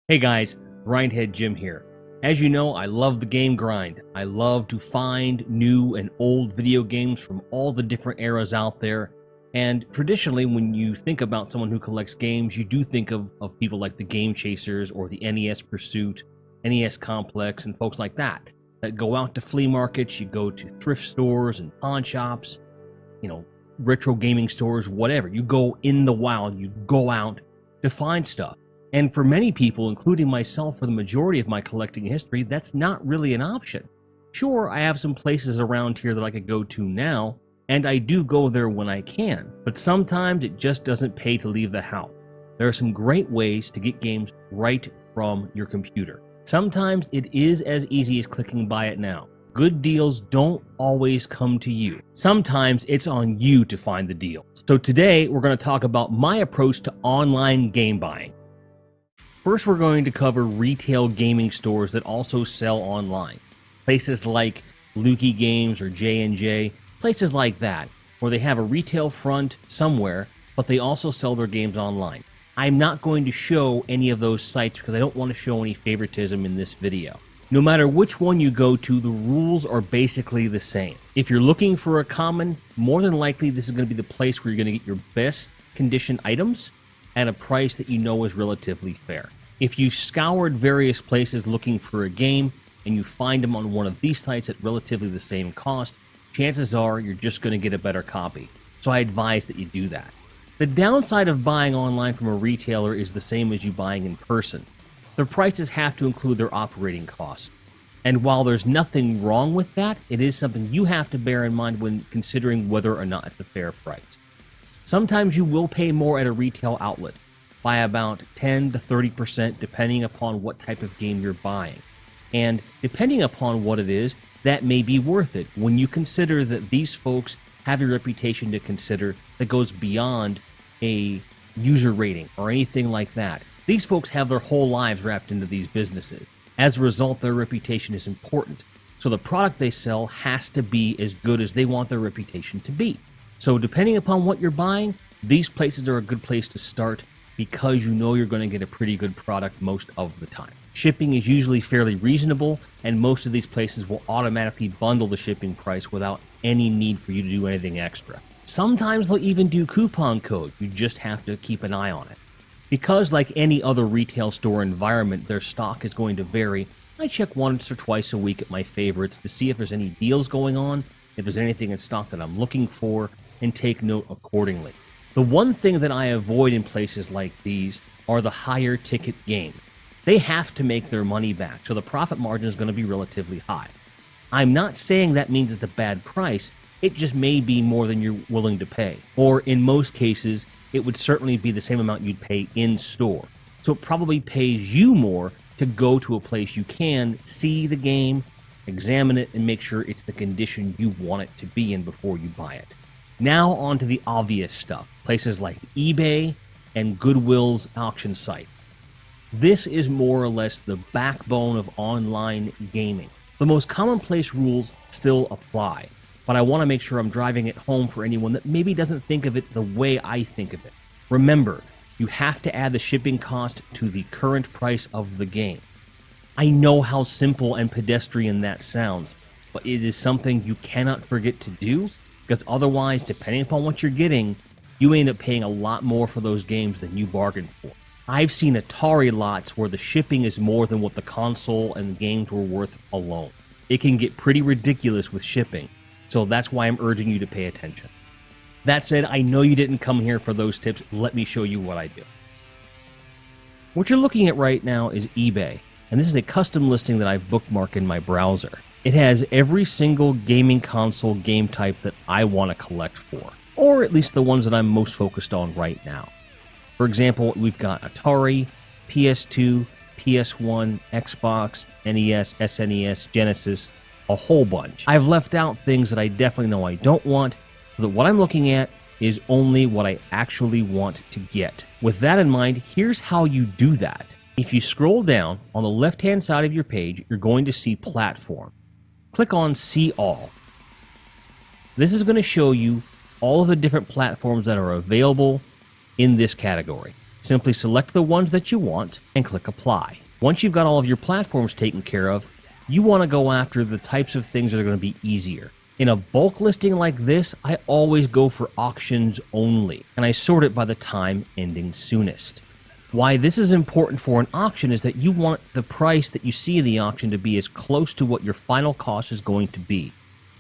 Hey guys, Grindhead Jim here. As you know, I love the game grind. I love to find new and old video games from all the different eras out there. And traditionally, when you think about someone who collects games, you do think of people like the Game Chasers or the NES Pursuit, NES Complex, and folks like that go out to flea markets, you go to thrift stores and pawn shops, retro gaming stores, whatever. You go in the wild, you go out to find stuff. And for many people, including myself for the majority of my collecting history, that's not really an option. Sure, I have some places around here that I could go to now, and I do go there when I can, but sometimes it just doesn't pay to leave the house. There are some great ways to get games right from your computer. Sometimes it is as easy as clicking buy it now. Good deals don't always come to you. Sometimes it's on you to find the deals. So today we're going to talk about my approach to online game buying. First, we're going to cover retail gaming stores that also sell online. Places like Lukey Games or J&J, places like that, where they have a retail front somewhere, but they also sell their games online. I'm not going to show any of those sites because I don't want to show any favoritism in this video. No matter which one you go to, the rules are basically the same. If you're looking for a common, more than likely this is going to be the place where you're going to get your best condition items at a price that you know is relatively fair. If you scoured various places looking for a game and you find them on one of these sites at relatively the same cost, chances are you're just going to get a better copy. So I advise that you do that. The downside of buying online from a retailer is the same as you buying in person. Their prices have to include their operating costs. And while there's nothing wrong with that, it is something you have to bear in mind when considering whether or not it's a fair price. Sometimes you will pay more at a retail outlet, by about 10 to 30% depending upon what type of game you're buying. And depending upon what it is, that may be worth it when you consider that these folks have a reputation to consider that goes beyond a user rating or anything like that. These folks have their whole lives wrapped into these businesses. As a result, their reputation is important. So the product they sell has to be as good as they want their reputation to be. So depending upon what you're buying, these places are a good place to start because you know you're going to get a pretty good product most of the time. Shipping is usually fairly reasonable, and most of these places will automatically bundle the shipping price without any need for you to do anything extra. Sometimes they'll even do coupon code. You just have to keep an eye on it. Because like any other retail store environment, their stock is going to vary. I check once or twice a week at my favorites to see if there's any deals going on, if there's anything in stock that I'm looking for, and take note accordingly. The one thing that I avoid in places like these are the higher ticket games. They have to make their money back, so the profit margin is going to be relatively high. I'm not saying that means it's a bad price, it just may be more than you're willing to pay. Or in most cases, it would certainly be the same amount you'd pay in store. So it probably pays you more to go to a place you can see the game, examine it, and make sure it's the condition you want it to be in before you buy it. Now on to the obvious stuff, places like eBay and Goodwill's auction site. This is more or less the backbone of online gaming. The most commonplace rules still apply, but I want to make sure I'm driving it home for anyone that maybe doesn't think of it the way I think of it. Remember, you have to add the shipping cost to the current price of the game. I know how simple and pedestrian that sounds, but it is something you cannot forget to do, because otherwise, depending upon what you're getting, you end up paying a lot more for those games than you bargained for. I've seen Atari lots where the shipping is more than what the console and the games were worth alone. It can get pretty ridiculous with shipping, so that's why I'm urging you to pay attention. That said, I know you didn't come here for those tips. Let me show you what I do. What you're looking at right now is eBay, and this is a custom listing that I've bookmarked in my browser. It has every single gaming console game type that I want to collect for, or at least the ones that I'm most focused on right now. For example, we've got Atari, PS2, PS1, Xbox, NES, SNES, Genesis, a whole bunch. I've left out things that I definitely know I don't want, so that what I'm looking at is only what I actually want to get. With that in mind, here's how you do that. If you scroll down on the left-hand side of your page, you're going to see Platform. Click on See All. This is going to show you all of the different platforms that are available in this category. Simply select the ones that you want and click apply. Once you've got all of your platforms taken care of, you want to go after the types of things that are going to be easier. In a bulk listing like this, I always go for auctions only, and I sort it by the time ending soonest. Why this is important for an auction is that you want the price that you see in the auction to be as close to what your final cost is going to be.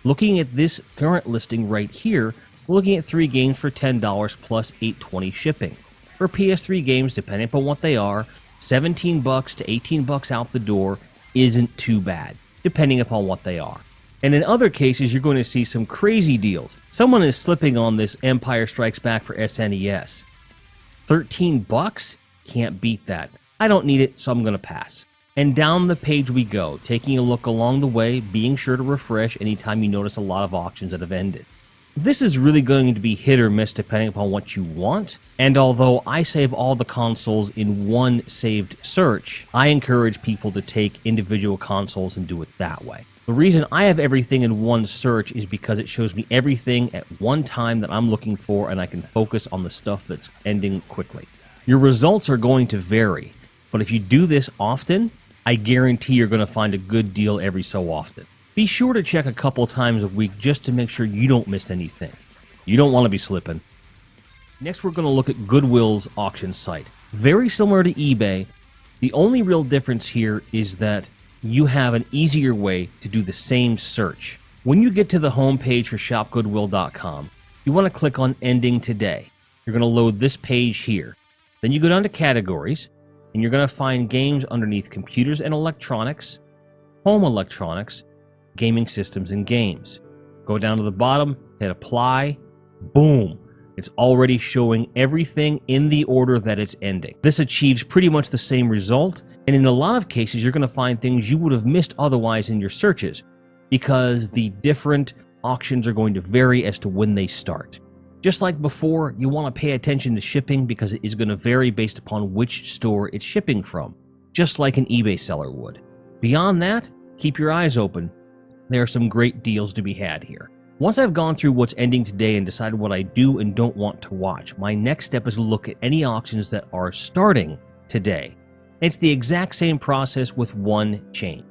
Looking at this current listing right here, we're looking at 3 games for $10 plus $8.20 shipping. For PS3 games, depending upon what they are, $17 to $18 out the door isn't too bad, depending upon what they are. And in other cases, you're going to see some crazy deals. Someone is slipping on this Empire Strikes Back for SNES. $13? Can't beat that. I don't need it, so I'm going to pass. And down the page we go, taking a look along the way, being sure to refresh anytime you notice a lot of auctions that have ended. This is really going to be hit or miss depending upon what you want, and although I save all the consoles in one saved search, I encourage people to take individual consoles and do it that way. The reason I have everything in one search is because it shows me everything at one time that I'm looking for, and I can focus on the stuff that's ending quickly. Your results are going to vary, but if you do this often, I guarantee you're going to find a good deal every so often. Be sure to check a couple times a week just to make sure you don't miss anything. You don't want to be slipping. Next, we're going to look at Goodwill's auction site. Very similar to eBay. The only real difference here is that you have an easier way to do the same search. When you get to the home page for shopgoodwill.com, you want to click on Ending Today. You're going to load this page here. Then you go down to Categories, and you're going to find games underneath Computers and Electronics, Home Electronics, Gaming Systems and Games. Go down to the bottom, hit Apply, boom. It's already showing everything in the order that it's ending. This achieves pretty much the same result, and in a lot of cases, you're going to find things you would have missed otherwise in your searches, because the different auctions are going to vary as to when they start. Just like before, you want to pay attention to shipping because it is going to vary based upon which store it's shipping from, just like an eBay seller would. Beyond that, keep your eyes open. There are some great deals to be had here. Once I've gone through what's ending today and decided what I do and don't want to watch, my next step is to look at any auctions that are starting today. It's the exact same process with one change.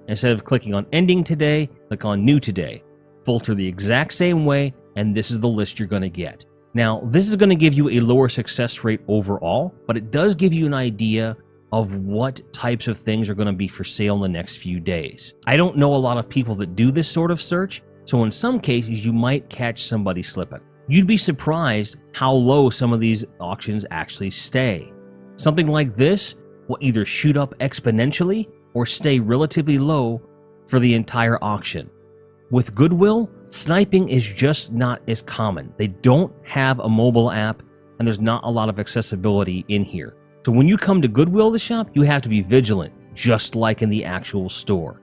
Instead of clicking on Ending Today, click on New Today. Filter the exact same way, and this is the list you're going to get. Now, this is going to give you a lower success rate overall, but it does give you an idea of what types of things are going to be for sale in the next few days. I don't know a lot of people that do this sort of search, so in some cases you might catch somebody slipping. You'd be surprised how low some of these auctions actually stay. Something like this will either shoot up exponentially or stay relatively low for the entire auction. With Goodwill, sniping is just not as common. They don't have a mobile app, and there's not a lot of accessibility in here. So when you come to Goodwill to shop, you have to be vigilant, just like in the actual store.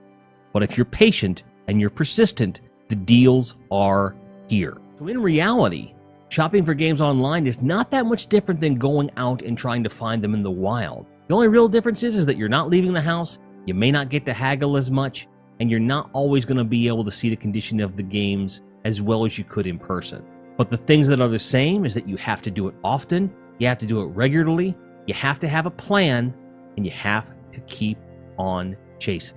But if you're patient and you're persistent, the deals are here. So in reality, shopping for games online is not that much different than going out and trying to find them in the wild. The only real difference is that you're not leaving the house, you may not get to haggle as much, and you're not always going to be able to see the condition of the games as well as you could in person. But the things that are the same is that you have to do it often, you have to do it regularly, you have to have a plan, and you have to keep on chasing.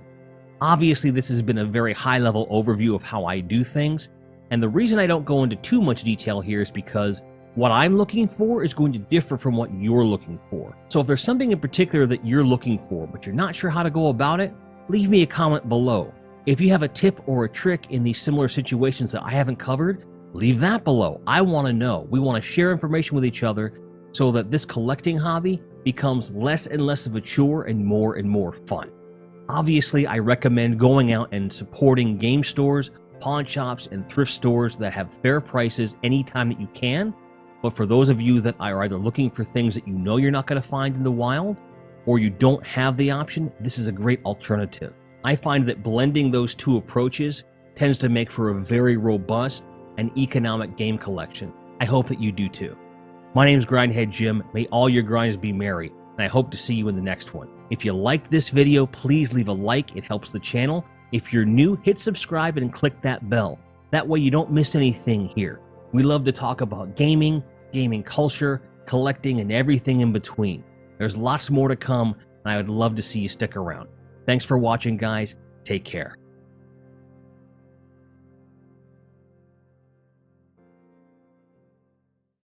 Obviously, this has been a very high-level overview of how I do things, and the reason I don't go into too much detail here is because what I'm looking for is going to differ from what you're looking for. So if there's something in particular that you're looking for, but you're not sure how to go about it, leave me a comment below. If you have a tip or a trick in these similar situations that I haven't covered, leave that below. I want to know. We want to share information with each other so that this collecting hobby becomes less and less of a chore and more fun. Obviously, I recommend going out and supporting game stores, pawn shops, and thrift stores that have fair prices anytime that you can. But for those of you that are either looking for things that you know you're not going to find in the wild, or you don't have the option, this is a great alternative. I find that blending those two approaches tends to make for a very robust and economic game collection. I hope that you do too. My name is Grindhead Jim. May all your grinds be merry, and I hope to see you in the next one. If you liked this video, please leave a like. It helps the channel. If you're new, hit subscribe and click that bell. That way you don't miss anything here. We love to talk about gaming, gaming culture, collecting, and everything in between. There's lots more to come, and I would love to see you stick around. Thanks for watching, guys. Take care.